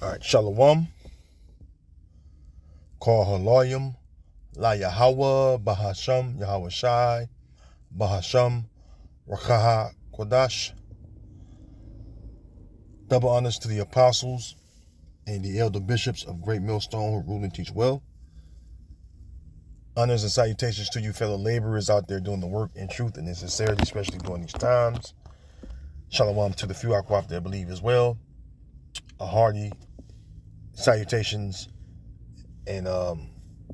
All right, Shalom, Kol Haloyim, La Yahweh, Bahasham, Yahweh Shai, Bahasham, Rakaha Kodash. Double honors to the apostles and the elder bishops of Great Millstone who rule and teach well. Honors and salutations to you fellow laborers out there doing the work in truth and in sincerity, especially during these times. Shalom to the few Akwaf that believe as well. A hearty salutations and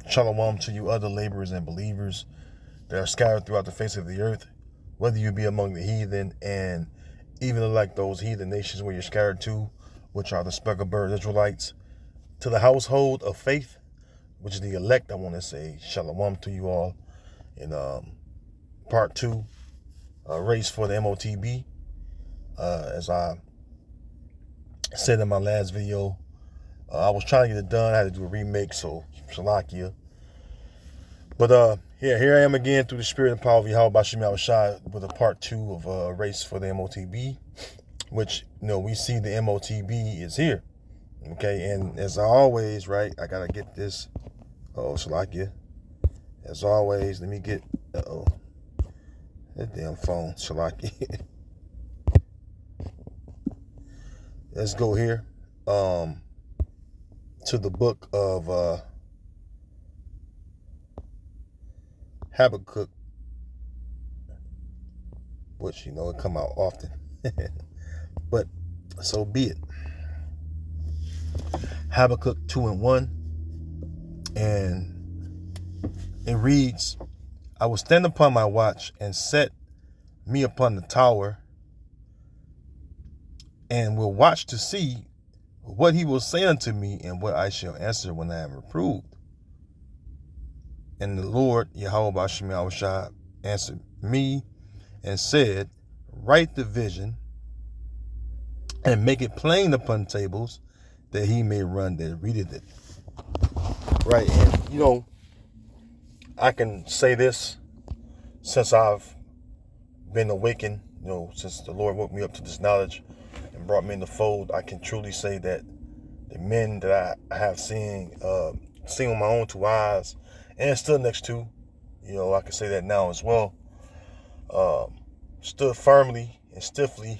shalom to you other laborers and believers that are scattered throughout the face of the earth, whether you be among the heathen and even like those heathen nations where you're scattered to, which are the speckled bird Israelites, to the household of faith, which is the elect. I want to say shalom to you all in part 2, race for the M.O.T.B. As I said in my last video, I was trying to get it done. I had to do a remake, so Shalakia. But here I am again through the spirit and power of Yahweh Bashim Yahushai with a part 2 of race for the M.O.T.B, which, we see the M.O.T.B is here. Okay, and as always, right, I gotta get this. Oh, Shalakia. As always, let me get, that damn phone, Shalakia. Let's go here to the book of Habakkuk, which, it come out often. But so be it. Habakkuk 2:1. And it reads, I will stand upon my watch and set me upon the tower and will watch to see what he will say unto me and what I shall answer when I am reproved. And the Lord, Yahweh Bashim Yahushai, answered me and said, write the vision and make it plain upon tables that he may run that readeth it. Right, and I can say this since I've been awakened, since the Lord woke me up to this knowledge and brought me in the fold. I can truly say that the men that I have seen with my own 2 eyes and stood next to, I can say that now as well, stood firmly and stiffly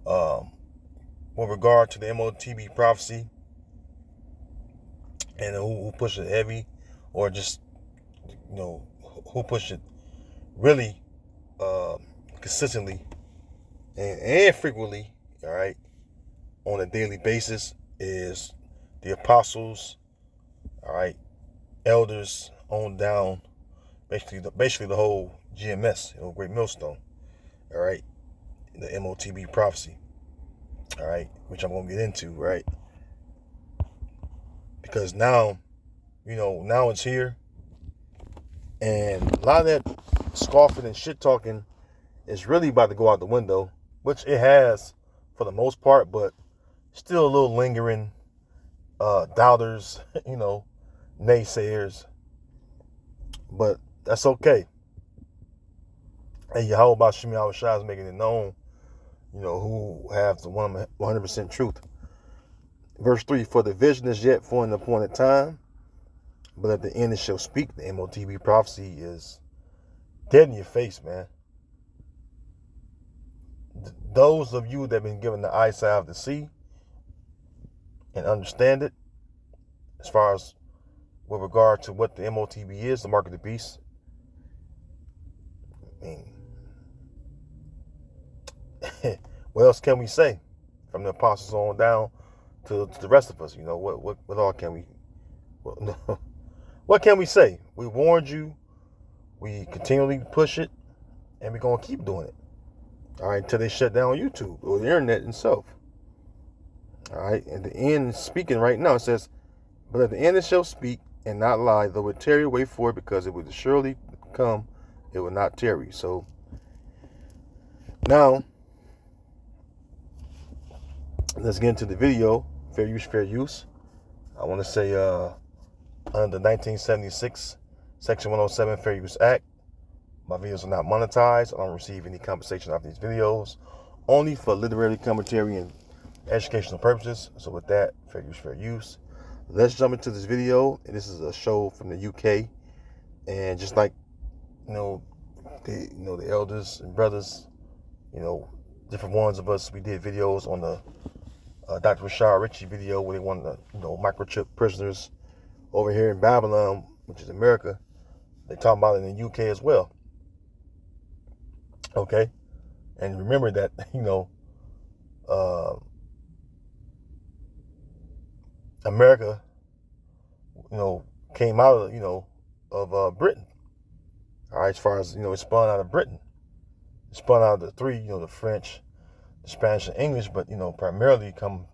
with regard to the M.O.T.B prophecy, and who push it heavy, or just, who push it really consistently and frequently, all right, on a daily basis, is the apostles, all right, elders on down, basically the whole GMS, Great Millstone, all right, the M.O.T.B prophecy, all right, which I'm going to get into, right, because now, now it's here, and a lot of that scoffing and shit talking is really about to go out the window, which it has for the most part, but still a little lingering doubters, naysayers, but that's okay. And Yahweh Bashim Yahushai is making it known, who have the 100% truth. Verse 3, for the vision is yet for an appointed time, but at the end it shall speak. The M.O.T.B prophecy is dead in your face, man. Those of you that have been given the eyesight to see and understand it, as far as with regard to what the M.O.T.B is, the mark of the beast, I mean, what else can we say from the apostles on down to the rest of us? What all can we, what can we say? We warned you, we continually push it, and we're going to keep doing it. All right, until they shut down YouTube or the internet itself. All right, at the end, speaking right now, it says, but at the end it shall speak and not lie, though it tarry, wait for it, because it will surely come, it will not tarry. So now, let's get into the video. Fair use, fair use. I want to say under the 1976 Section 107 Fair Use Act, my videos are not monetized. I don't receive any compensation off these videos, only for literary commentary and educational purposes. So with that, fair use, fair use. Let's jump into this video. This is a show from the UK, and just like the elders and brothers, different ones of us, we did videos on the Dr. Rashad Ritchie video where they wanted to microchip prisoners over here in Babylon, which is America. They talk about it in the UK as well. Okay, and remember that America, came out of Britain. All right, as far as it spun out of Britain. It spun out of the three, the French, the Spanish, and English, but primarily come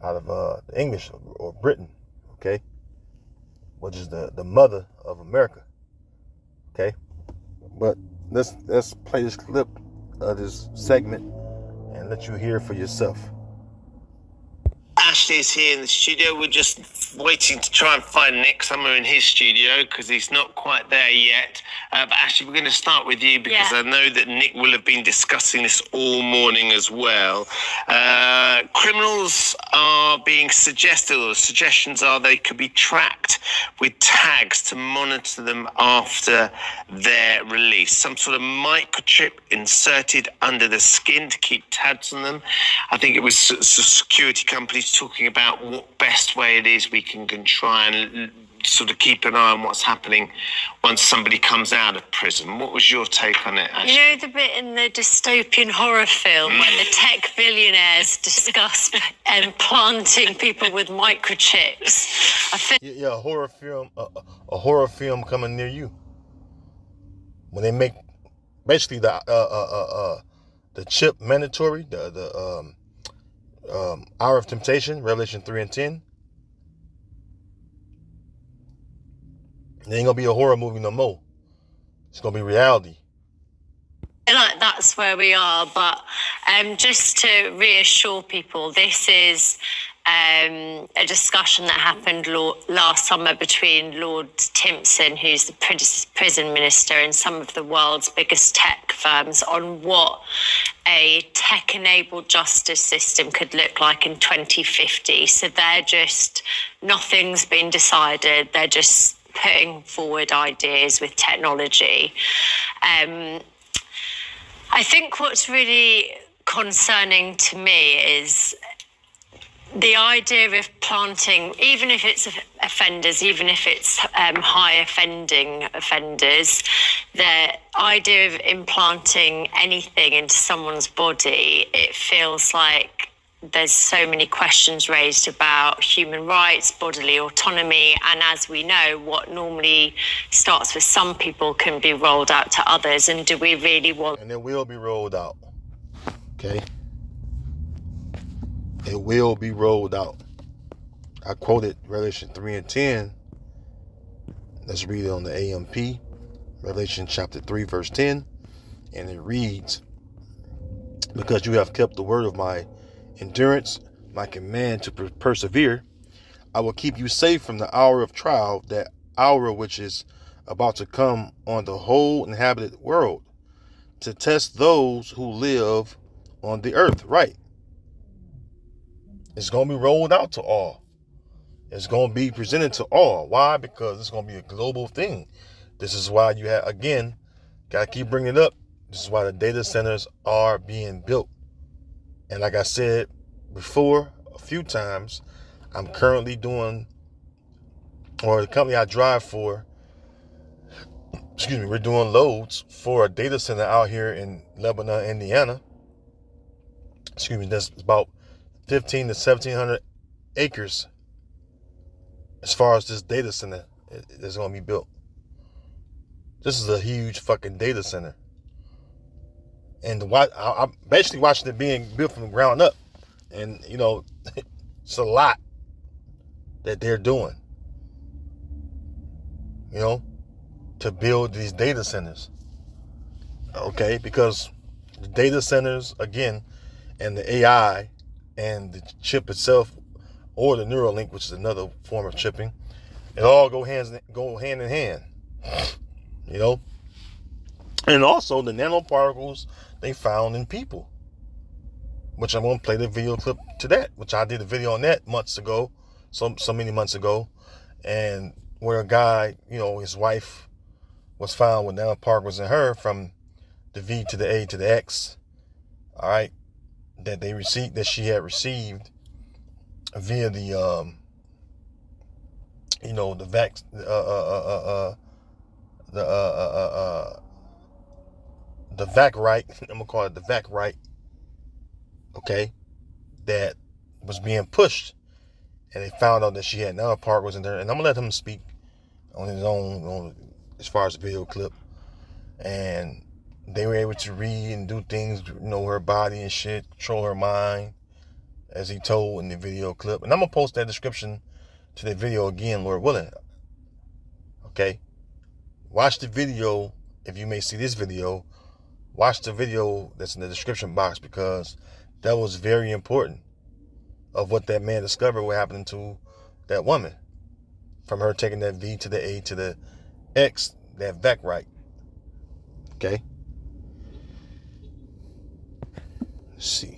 out of the English or Britain. Okay, which is the mother of America. Okay, but let's play this clip of this segment and let you hear for yourself. Ashley's here in the studio. We're just waiting to try and find Nick somewhere in his studio because he's not quite there yet. But Ashley, we're going to start with you because I know that Nick will have been discussing this all morning as well. Criminals are being suggested, or the suggestions are they could be tracked with tags to monitor them after their release. Some sort of microchip inserted under the skin to keep tabs on them. I think it was security companies talking about what best way it is we can try and sort of keep an eye on what's happening once somebody comes out of prison. What was your take on it, Ashley? You know the bit in the dystopian horror film when the tech billionaires discuss implanting people with microchips? A horror film coming near you. When they make basically the chip mandatory, the hour of temptation, Revelation 3 and 10. It ain't gonna be a horror movie no more. It's gonna be reality. Like that's where we are, but just to reassure people, this is a discussion that happened last summer between Lord Timpson, who's the prison minister, and some of the world's biggest tech firms on what a tech-enabled justice system could look like in 2050. So nothing's been decided. They're just putting forward ideas with technology. I think what's really concerning to me is the idea of planting, even if it's offenders, even if it's high offending offenders, the idea of implanting anything into someone's body, it feels like there's so many questions raised about human rights, bodily autonomy, and as we know, what normally starts with some people can be rolled out to others, and do we really want... And it will be rolled out, okay? It will be rolled out. I quoted Revelation 3 and 10. Let's read it on the AMP. Revelation chapter 3, verse 10. And it reads, because you have kept the word of my endurance, my command to persevere, I will keep you safe from the hour of trial, that hour which is about to come on the whole inhabited world, to test those who live on the earth. Right. It's going to be rolled out to all. It's going to be presented to all. Why? Because it's going to be a global thing. This is why you have, again, got to keep bringing it up. This is why the data centers are being built. And like I said before a few times, I'm currently doing, or the company I drive for, we're doing loads for a data center out here in Lebanon, Indiana. That's about 15 to 1,700 acres as far as this data center that's going to be built. This is a huge fucking data center. And I'm basically watching it being built from the ground up. And, it's a lot that they're doing, to build these data centers. Okay, because the data centers, again, and the AI and the chip itself, or the Neuralink, which is another form of chipping, it all go hand in hand. And also the nanoparticles they found in people. which I'm gonna play the video clip to that, which I did a video on that months ago, so many months ago, and where a guy, his wife was found with nanoparticles in her from the V to the A to the X, all right, that she had received via the the vac the vac right. I'm gonna call it the vac right. Okay, that was being pushed, and they found out that she had nanoparticles in there. And I'm gonna let him speak on his own, as far as the video clip. And they were able to read and do things, her body and shit, control her mind, as he told in the video clip. And I'm gonna post that description to the video again, Lord willing. Okay, watch the video. If you may see this video, watch the video that's in the description box, because that was very important of what that man discovered, what happened to that woman from her taking that V to the A to the X, that vac right. Okay, let's see,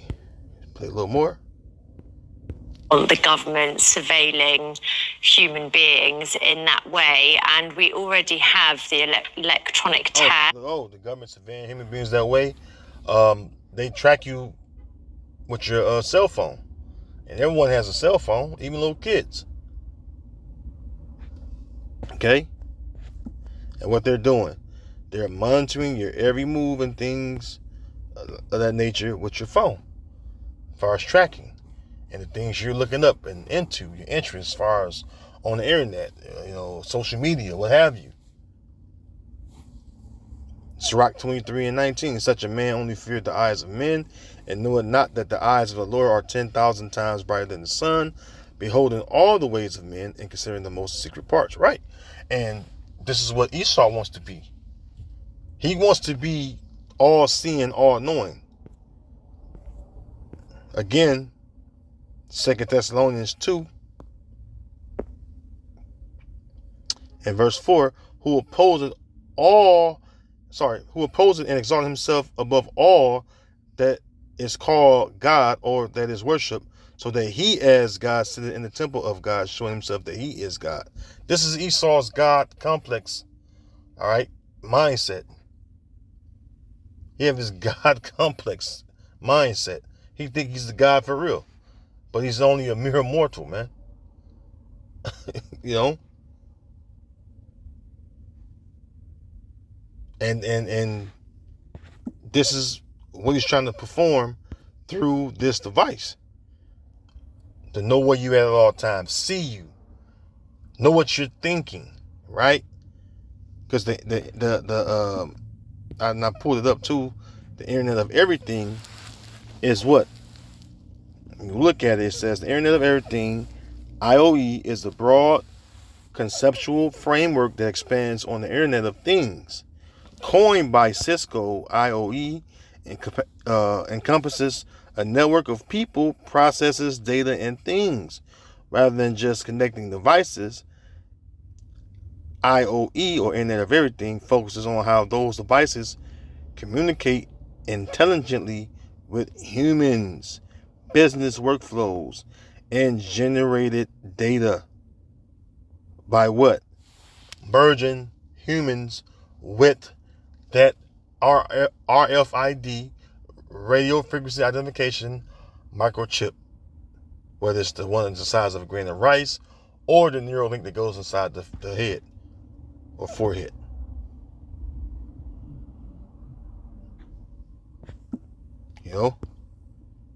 play a little more. The government surveilling human beings in that way, and we already have the electronic tag. The government surveilling human beings that way. They track you with your cell phone, and everyone has a cell phone, even little kids. Okay, and what they're doing, they're monitoring your every move and things of that nature with your phone, as far as tracking and the things you're looking up and into, your interests, as far as on the internet, social media, what have you. Sirach 23:19, such a man only feared the eyes of men, and knoweth not that the eyes of the Lord are 10,000 times brighter than the sun, beholding all the ways of men and considering the most secret parts. Right? And this is what Esau wants to be. He wants to be all seeing, all knowing. Again, 2 Thessalonians 2 and verse 4, who opposeth and exalt himself above all that is called God or that is worship, so that he as God sitteth in the temple of God, showing himself that he is God. This is Esau's God complex, all right, mindset. He have this God complex mindset. He think he's the God for real, but he's only a mere mortal, man. And this is what he's trying to perform through this device. To know where you at all times, see you, know what you're thinking, right? Because I pulled it up too. The Internet of Everything is what? When you look at it, it says the Internet of Everything, IoE, is a broad conceptual framework that expands on the Internet of Things. Coined by Cisco, IoE encompasses a network of people, processes, data, and things. Rather than just connecting devices, IoE, or Internet of Everything, focuses on how those devices communicate intelligently with humans, business workflows, and generated data. By what? Merging humans with that RFID, radio frequency identification microchip, whether it's the one the size of a grain of rice or the neural link that goes inside the head or forehead.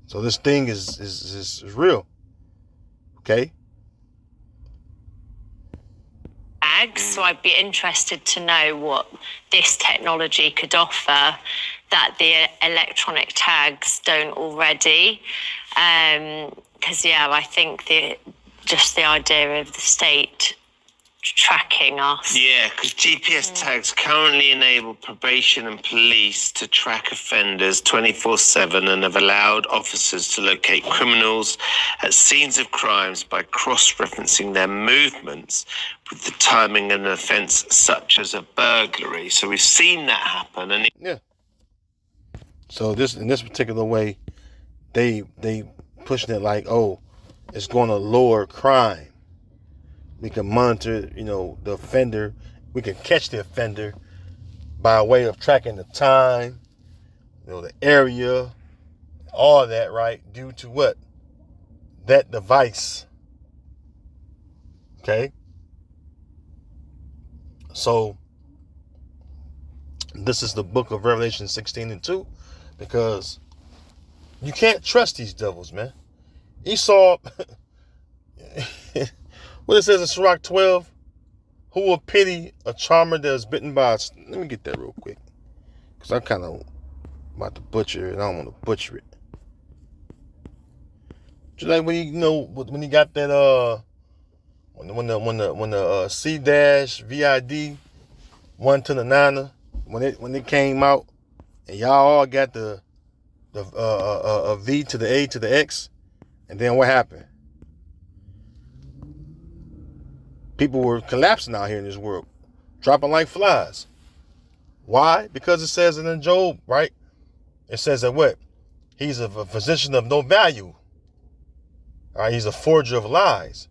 So this thing is real. Okay. So I'd be interested to know what this technology could offer that the electronic tags don't already. Because I think the idea of the state tracking us. Yeah, because GPS tags currently enable probation and police to track offenders 24/7 and have allowed officers to locate criminals at scenes of crimes by cross-referencing their movements with the timing of an offence such as a burglary. So we've seen that happen. So in this particular way, they pushing it like, oh, it's going to lower crime. We can monitor, the offender. We can catch the offender by way of tracking the time, the area, all that, right? Due to what? That device. Okay? So, this is the book of Revelation 16:2, because you can't trust these devils, man. Esau, what it says in Sirach 12, who will pity a charmer that is bitten by a... Let me get that real quick, because I'm kind of about to butcher it, and I don't want to butcher it. Just like when when you got that when the C dash VID 1 to the 9, when it came out, and y'all all got the V to the A to the X, and then what happened? People were collapsing out here in this world, dropping like flies. Why? Because it says in Job, right? It says that what? He's a physician of no value. All right, he's a forger of lies.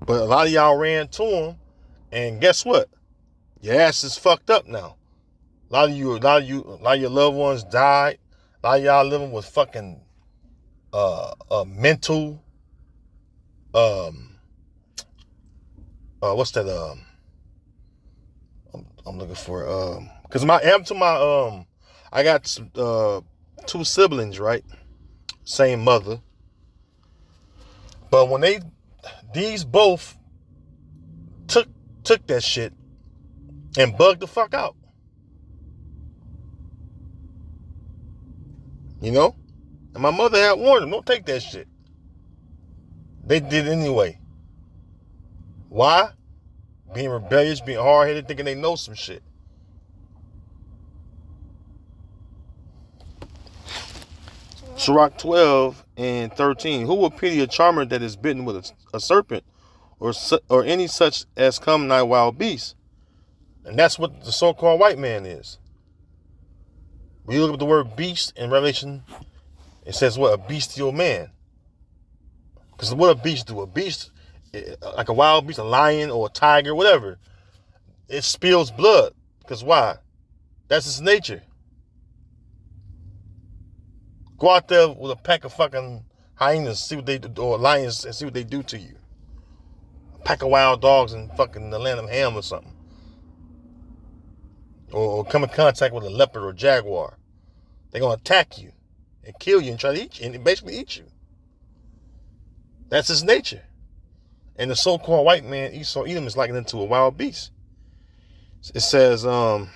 But a lot of y'all ran to him, and guess what? Your ass is fucked up now. A lot of your loved ones died. A lot of y'all living with fucking mental what's that I'm looking for because I got some, 2 siblings, right? Same mother. But when these both took that shit and bugged the fuck out. And my mother had warned them, don't take that shit. They did anyway. Why? Being rebellious, being hard-headed, thinking they know some shit. Sirach 12:13. Who will pity a charmer that is bitten with a serpent, or any such as come nigh wild beast? And that's what the so-called white man is. When you look at the word beast in Revelation, it says what? A bestial man. Because what a beast do? A beast, like a wild beast, a lion or a tiger, whatever, it spills blood. Because why? That's its nature. Go out there with a pack of fucking hyenas, see what they do, or lions, and see what they do to you. A pack of wild dogs in fucking the land of Ham or something. Or come in contact with a leopard or jaguar. They're going to attack you and kill you and try to eat you, and basically eat you. That's his nature. And the so-called white man, Esau Edom, is likened into a wild beast. It says, yeah,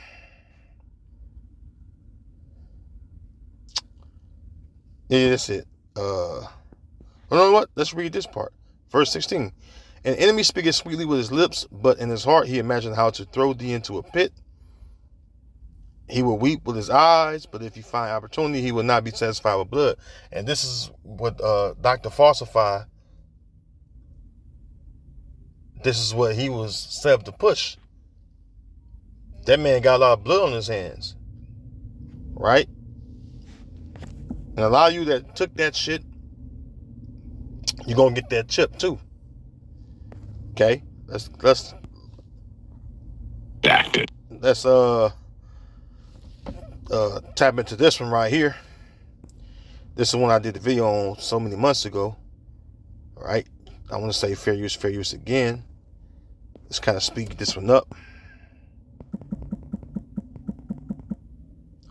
that's it. You know what? Let's read this part. Verse 16. An enemy speaketh sweetly with his lips, but in his heart he imagined how to throw thee into a pit. He will weep with his eyes, but if he find opportunity, he will not be satisfied with blood. And this is what Dr. Falsify, this is what he was set up to push. That man got a lot of blood on his hands. Right? And a lot of you that took that shit, you're going to get that chip too. Okay? Let's backed it. Let's tap into this one right here. This is one I did the video on so many months ago. All right? I want to say fair use again. Let's kind of speed this one up.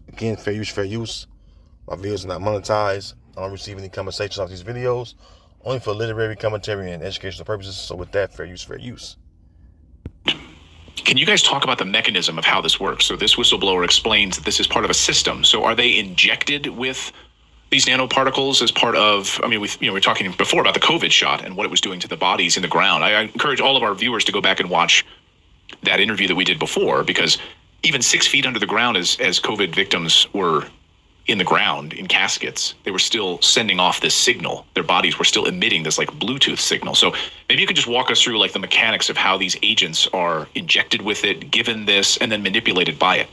Again, fair use. My videos are not monetized. I don't receive any compensations off these videos. Only for literary commentary and educational purposes. So with that, fair use. Can you guys talk about the mechanism of how this works? So this whistleblower explains that this is part of a system. So are they injected with these nanoparticles as part of, we were talking before about the COVID shot and what it was doing to the bodies in the ground. I encourage all of our viewers to go back and watch that interview that we did before, because even 6 feet under the ground as COVID victims were in the ground in caskets, they were still sending off this signal. Their bodies were still emitting this like Bluetooth signal. So maybe you could just walk us through like the mechanics of how these agents are injected with it, given this, and then manipulated by it.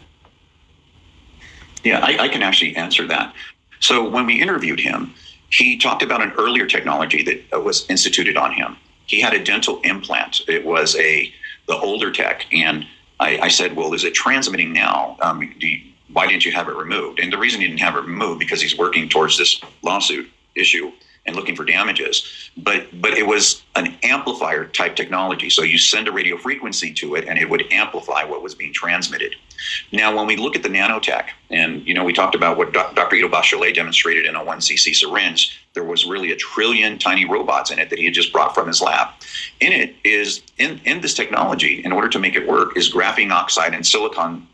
Yeah, I can actually answer that. So when we interviewed him, he talked about an earlier technology that was instituted on him. He had a dental implant. It was the older tech, and I said, well, is it transmitting now? Why didn't you have it removed? And the reason he didn't have it removed because he's working towards this lawsuit issue and looking for damages. But it was an amplifier type technology. So you send a radio frequency to it and it would amplify what was being transmitted. Now, when we look at the nanotech, and we talked about what Dr. Ido Bachelet demonstrated in a 1cc syringe, there was really 1 trillion tiny robots in it that he had just brought from his lab. In it is, in this technology, in order to make it work, is graphene oxide and silicon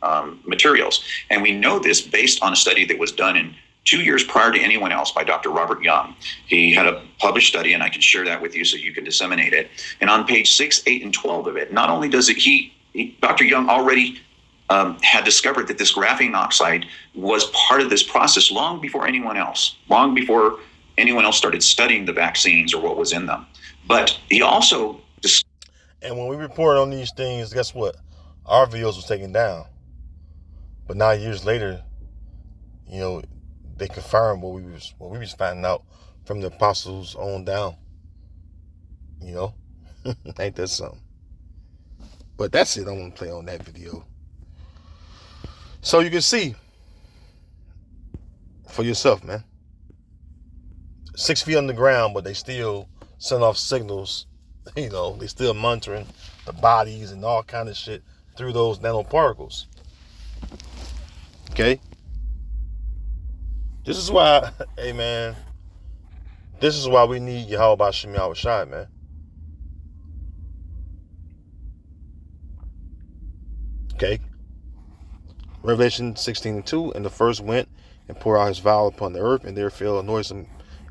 materials. And we know this based on a study that was done in 2 years prior to anyone else by Dr. Robert Young. He had a published study, and I can share that with you so you can disseminate it. And on page 6, 8, and 12 of it, not only does it, Dr. Young already had discovered that this graphene oxide was part of this process long before anyone else started studying the vaccines or what was in them. But he also... And when we report on these things, guess what? Our videos was taken down. But 9 years later, they confirmed what we was finding out from the apostles on down. Ain't that something? But that's it. I want to play on that video. So you can see for yourself, man. 6 feet underground, but they still send off signals. They still monitoring the bodies and all kind of shit through those nanoparticles. Okay? This is why, hey man, this is why we need Yahweh Shem Yahweh Shai, man. Okay? Revelation 16:2, and the first went and poured out his vial upon the earth, and there fell a noisome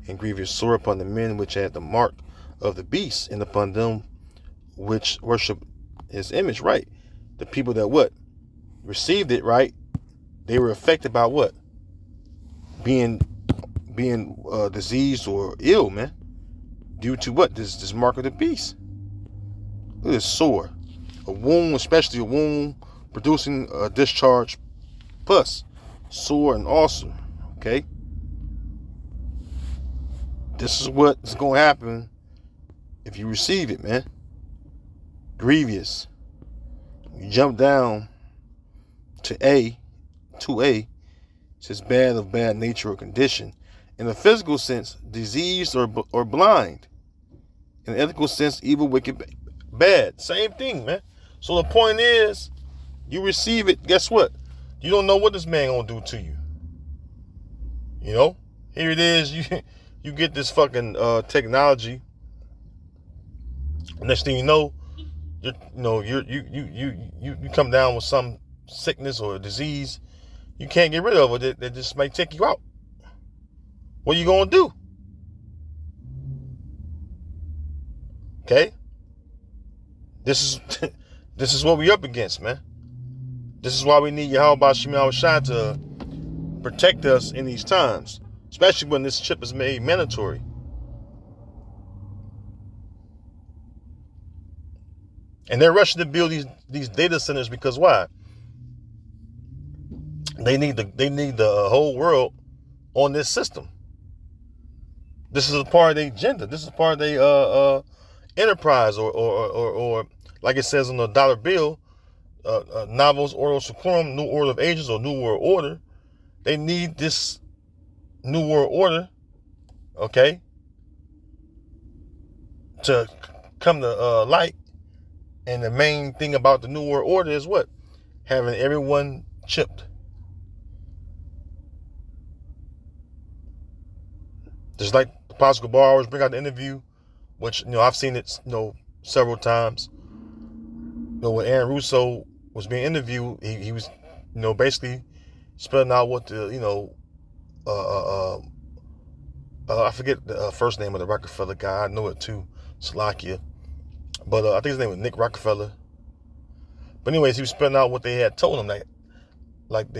and grievous sore upon the men which had the mark of the beast, and upon them which worship his image, right? The people that what? Received it, right? They were affected by what? Being diseased or ill, man. Due to what? This mark of the beast. Look at this sore. A wound, especially a wound producing a discharge pus. Sore and awesome. Okay? This is what's going to happen if you receive it, man. Grievous. You jump down to 2A. It says bad of bad nature or condition. In a physical sense, diseased or blind. In an ethical sense, evil, wicked, bad. Same thing, man. So the point is, you receive it, guess what? You don't know what this man gonna do to you. Here it is. You get this fucking technology. Next thing you know, you come down with some sickness or a disease. You can't get rid of it. That just might take you out. What are you gonna do? Okay? This is what we up against, man. This is why we need Yahweh Shem Yahweh Shai to protect us in these times, especially when this chip is made mandatory. And they're rushing to build these data centers because why? They need the whole world on this system. This is a part of their agenda. This is part of their enterprise, or like it says on the dollar bill, Novos Ordo Seclorum, New Order of Ages, or New World Order. They need this New World Order, okay, to come to light. And the main thing about the New World Order is what? Having everyone chipped. Just like the Apostle Gabar always bring out the interview, which, I've seen it, several times. When Aaron Russo was being interviewed, he was, basically spelling out what the, I forget the first name of the Rockefeller guy. I know it too, Slovakia. But I think his name was Nick Rockefeller. But anyways, he was spelling out what they had told him, like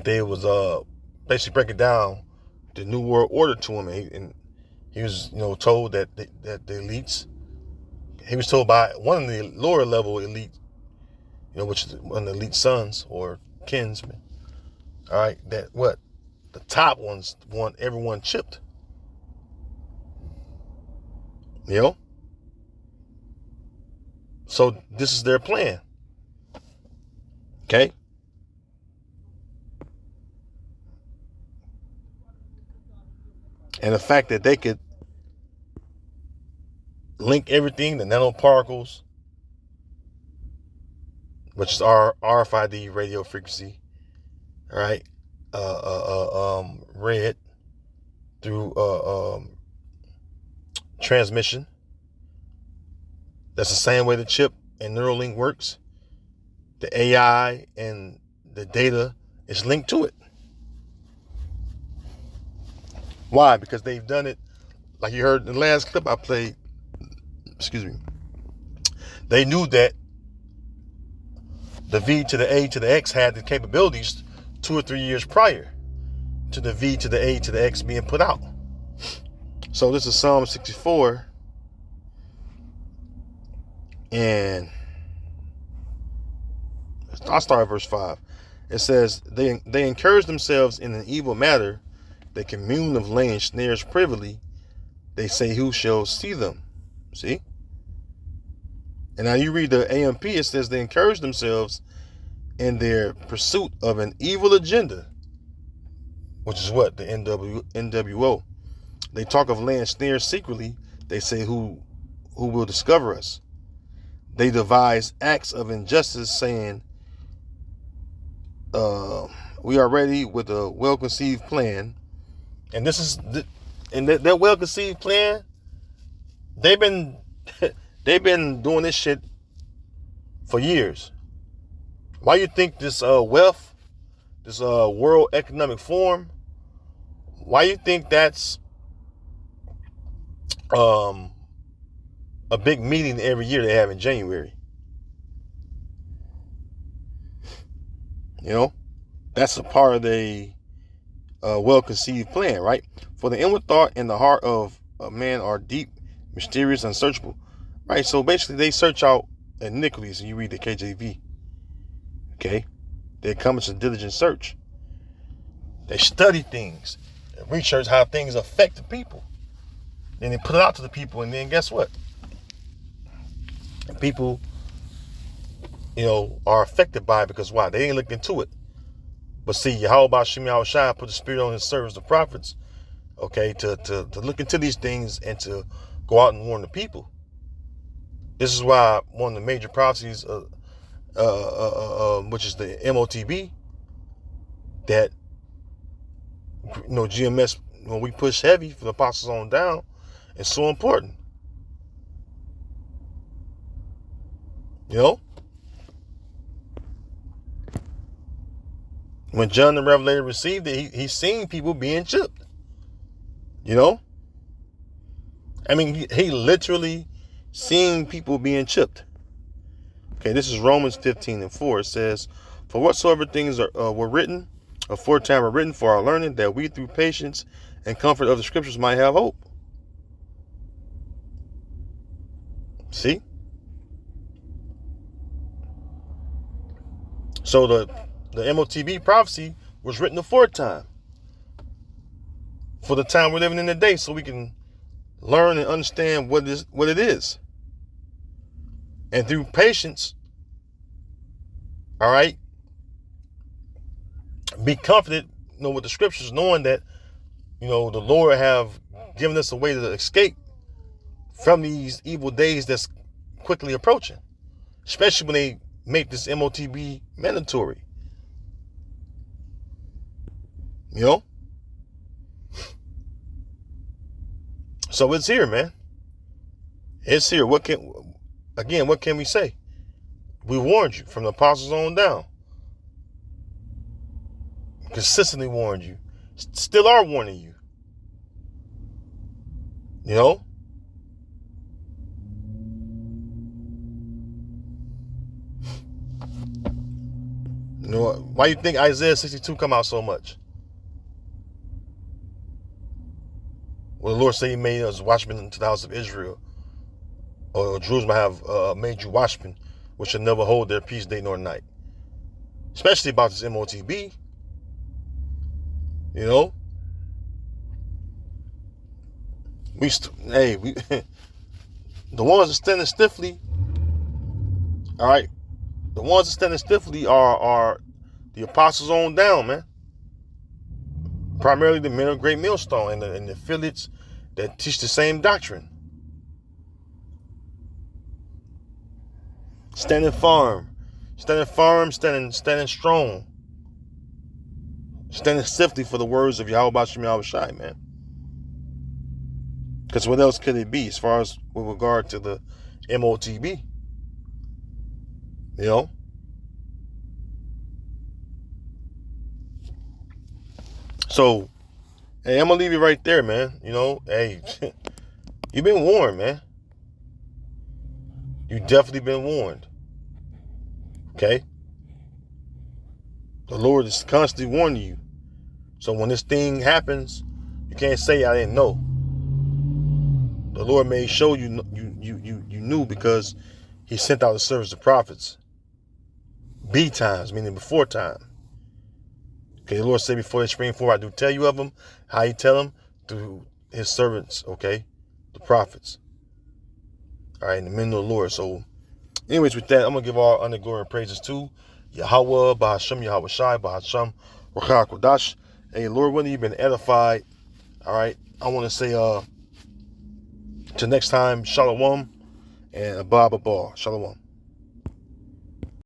they was basically breaking down the New World Order to him, and he was told that the elites. He was told by one of the lower level elite which is one of the elite sons or kinsmen. All right, that what? The top ones want everyone chipped. So this is their plan. Okay? And the fact that they could link everything, the nanoparticles, which is our RFID radio frequency, all right, read through transmission. That's the same way the chip and Neuralink works. The AI and the data is linked to it. Why? Because they've done it, like you heard in the last clip I played, excuse me. They knew that the V to the A to the X had the capabilities 2 or 3 years prior to the V to the A to the X being put out. So this is Psalm 64. And I'll start at verse 5. It says, they encourage themselves in an evil matter. They commune of laying snares privily. They say, who shall see them? See? And now you read the AMP, it says they encourage themselves in their pursuit of an evil agenda, which is what? The NWO. They talk of laying snares secretly. They say, who will discover us? They devise acts of injustice, saying, we are ready with a well-conceived plan. And this is, and that well-conceived plan, they've been doing this shit for years. Why you think this wealth, this World Economic Forum, why you think that's a big meeting every year they have in January? That's a part of the well-conceived plan, right? For the inward thought and the heart of a man are deep, mysterious, unsearchable, right? So basically they search out iniquities, and you read the KJV. Okay? They accomplish a diligent search. They study things, and research how things affect the people. Then they put it out to the people, and then guess what? People, are affected by it because why? They ain't looked into it. But see, Yahweh Shem Yahushua put the spirit on his servants, the prophets, okay, to look into these things and to go out and warn the people. This is why one of the major prophecies, which is the M.O.T.B, that GMS, when we push heavy for the apostles on down, is so important. When John the Revelator received it, he seen people being chipped. I mean, he literally seen people being chipped. Okay, this is Romans 15:4. It says, for whatsoever things were written, aforetime were written for our learning, that we through patience and comfort of the scriptures might have hope. See? So the M.O.T.B prophecy was written aforetime for the time we're living in today, so we can learn and understand what it is. And through patience, all right, be confident, with the scriptures, knowing that, the Lord have given us a way to escape from these evil days that's quickly approaching, especially when they make this M.O.T.B mandatory. So it's here, man. It's here. What can we say? We warned you from the apostles on down. Consistently warned you. Still are warning you. Why you think Isaiah 62 come out so much? Well, the Lord said he made us watchmen into the house of Israel. Or Jerusalem have made you watchmen. which shall never hold their peace day nor night. Especially about this M.O.T.B. You know? We the ones that standing stiffly, all right, the ones that standing stiffly are the apostles on down, man. Primarily the men of Great Millstone and the affiliates that teach the same doctrine. Standing firm, standing strong, standing stiffly for the words of Yahweh Shem Yahweh Shai, man. Because what else could it be as far as with regard to the M.O.T.B.? You know? So, hey, I'm going to leave it right there, man. You know, hey, you've been warned, man. You've definitely been warned. Okay? The Lord is constantly warning you. So when this thing happens, you can't say I didn't know. The Lord may show you knew because he sent out the service of prophets. B times, meaning before time. Okay, the Lord said before they spring forth, I do tell you of them. How he tell them? Through his servants, okay? The prophets. All right, in the men of the Lord. So, anyways, with that, I'm going to give all honor, glory, and praises to Yahweh, Bahashem, Yahweh Shai, Bahashem, Rakah Kodash. Hey, Lord, when you've been edified, all right, I want to say, till next time, Shalom, and Abba Shalom.